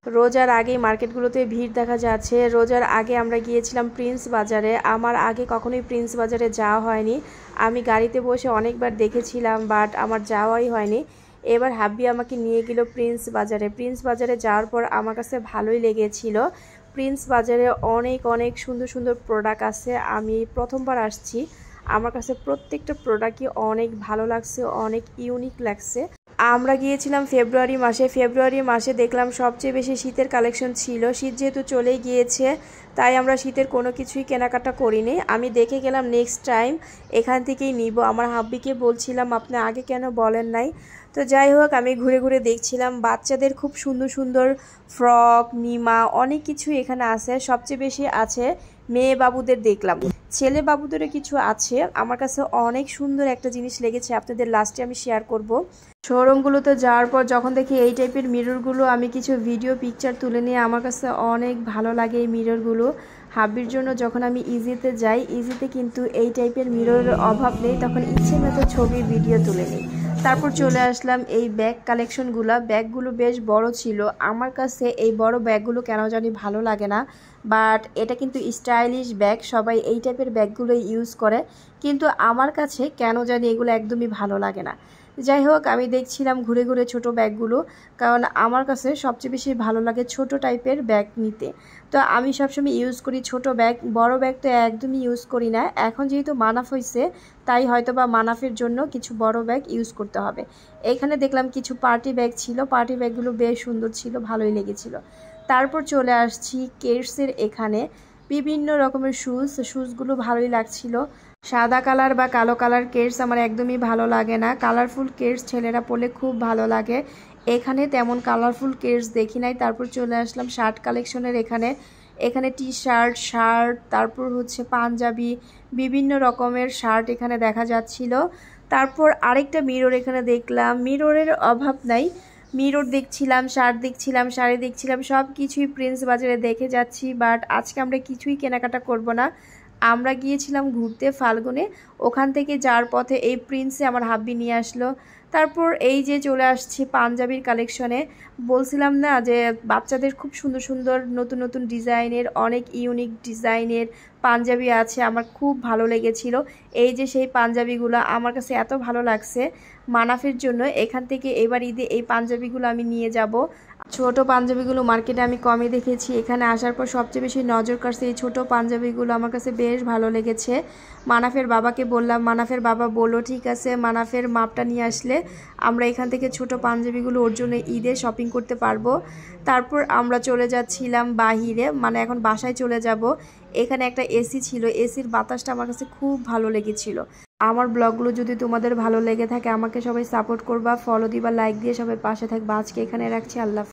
রোজার আগেই মার্কেটগুলোতে ভিড় দেখা যাচ্ছে। রোজার আগে আমরা গিয়েছিলাম প্রিন্স বাজারে। আমার আগে কখনোই প্রিন্স বাজারে যাওয়া হয়নি। আমি গাড়িতে বসে অনেকবার দেখেছিলাম, বাট আমার যাওয়াই হয়নি। এবার হাব্বি আমাকে নিয়ে গেল প্রিন্স বাজারে। প্রিন্স বাজারে যাওয়ার পর আমার কাছে ভালোই লেগেছিল। প্রিন্স বাজারে অনেক অনেক সুন্দর সুন্দর প্রোডাক্ট আছে। আমি প্রথমবার আসছি, আমার কাছে প্রত্যেকটা প্রোডাক্টই অনেক ভালো লাগছে, অনেক ইউনিক লাগছে। আমরা গিয়েছিলাম ফেব্রুয়ারি মাসে দেখলাম সবচেয়ে বেশি শীতের কালেকশন ছিল। শীত যেহেতু চলেই গিয়েছে, তাই আমরা শীতের কোনো কিছুই কেনাকাটা করিনি। আমি দেখে গেলাম নেক্সট টাইম এখান থেকেই নিব। আমার হাব্বিকে বলছিলাম আপনি আগে কেন বলেন নাই। তো যাই হোক, আমি ঘুরে ঘুরে দেখছিলাম বাচ্চাদের খুব সুন্দর সুন্দর ফ্রক, নিমা, অনেক কিছু এখানে আছে। সবচেয়ে বেশি আছে মেয়ে বাবুদের দেখলাম, ছেলে বাবুদেরও কিছু আছে। আমার কাছে অনেক সুন্দর একটা জিনিস লেগেছে, আপনাদের লাস্টে আমি শেয়ার করব। শোরুমগুলোতে যাওয়ার পর যখন দেখি এই টাইপের মিররগুলো, আমি কিছু ভিডিও পিকচার তুলে নিয়ে আমার কাছে অনেক ভালো লাগে এই মিররগুলো। হাব্বির জন্য যখন আমি ইজিতে যাই, ইজিতে কিন্তু এই টাইপের মিররের অভাব নেই, তখন ইচ্ছে মতো ছবি ভিডিও তুলে নিই। তারপর চলে আসলাম এই ব্যাগ কালেকশনগুলো। ব্যাগগুলো বেশ বড় ছিল। আমার কাছে এই বড় ব্যাগগুলো কেন জানি ভালো লাগে না, বাট এটা কিন্তু স্টাইলিশ ব্যাগ, সবাই এই টাইপের ব্যাগগুলোই ইউজ করে, কিন্তু আমার কাছে কেন জানি এগুলো একদমই ভালো লাগে না। যাই হোক, আমি দেখছিলাম ঘুরে ঘুরে ছোট ব্যাগগুলো, কারণ আমার কাছে সবচেয়ে বেশি ভালো লাগে ছোট টাইপের ব্যাগ নিতে। তো আমি সবসময় ইউজ করি ছোট ব্যাগ, বড় ব্যাগ তো একদমই ইউজ করি না। এখন যেহেতু মানাফ হয়েছে, তাই হয়তো বা মানাফের জন্য কিছু বড় ব্যাগ ইউজ করতে হবে। এখানে দেখলাম কিছু পার্টি ব্যাগ ছিল, পার্টি ব্যাগগুলো বেশ সুন্দর ছিল, ভালোই লেগেছিল। তারপর চলে আসছি কেডসের এখানে। বিভিন্ন রকমের শুজগুলো ভালোই লাগছিল। সাদা কালার বা কালো কালার কেডস আমার একদমই ভালো লাগে না। কালারফুল কেডস ছেলেরা পরলে খুব ভালো লাগে। এখানে তেমন কালারফুল কেডস দেখি নাই। তারপর চলে আসলাম শার্ট কালেকশনের এখানে টি শার্ট, তারপর হচ্ছে পাঞ্জাবি, বিভিন্ন রকমের শার্ট এখানে দেখা যাচ্ছিল। তারপর আরেকটা মিরর এখানে দেখলাম, মিররের অভাব নাই। মিরর দেখছিলাম, শার্ট দেখছিলাম, শাড়ি দেখছিলাম, সব কিছুই প্রিন্স বাজারে দেখে যাচ্ছি। বাট আজকে আমরা কিছুই কেনাকাটা করব না। আমরা গিয়েছিলাম ঘুরতে ফাল্গুনে, ওখান থেকে যাওয়ার পথে এই প্রিন্সে আমার হাব্বি নিয়ে আসলো। তারপর এই যে চলে আসছি পাঞ্জাবির কালেকশনে। বলছিলাম না যে বাচ্চাদের খুব সুন্দর সুন্দর নতুন নতুন ডিজাইনের, অনেক ইউনিক ডিজাইনের পাঞ্জাবি আছে, আমার খুব ভালো লেগেছিল। এই যে সেই পাঞ্জাবিগুলো আমার কাছে এত ভালো লাগছে। মানাফের জন্য এখান থেকে এবার ঈদে এই পাঞ্জাবিগুলো আমি নিয়ে যাব। ছোট পাঞ্জাবিগুলো মার্কেটে আমি কমই দেখেছি, এখানে আসার পর সবচেয়ে বেশি নজর কাড়ছে এই ছোট পাঞ্জাবিগুলো, আমার কাছে বেশ ভালো লেগেছে। মানাফের বাবাকে বললাম, মানাফের বাবা বলল ঠিক আছে, মানাফের মাপটা নিয়ে আসলে আমরা এখান থেকে ছোট পাঞ্জাবিগুলো ওর জন্য ঈদে শপিং করতে পারবো। তারপর আমরা চলে যাচ্ছিলাম বাহিরে, মানে এখন বাসায় চলে যাব। এখানে একটা এসি ছিল, এসির বাতাসটা আমার কাছে খুব ভালো লেগেছিল। আমার ব্লগগুলো যদি তোমাদের ভালো লেগে থাকে, আমাকে সবাই সাপোর্ট করবা, ফলো দিবা, লাইক দিয়ে সবাই পাশে থাকবা। আজকে এখানে রাখছি, আল্লাহ।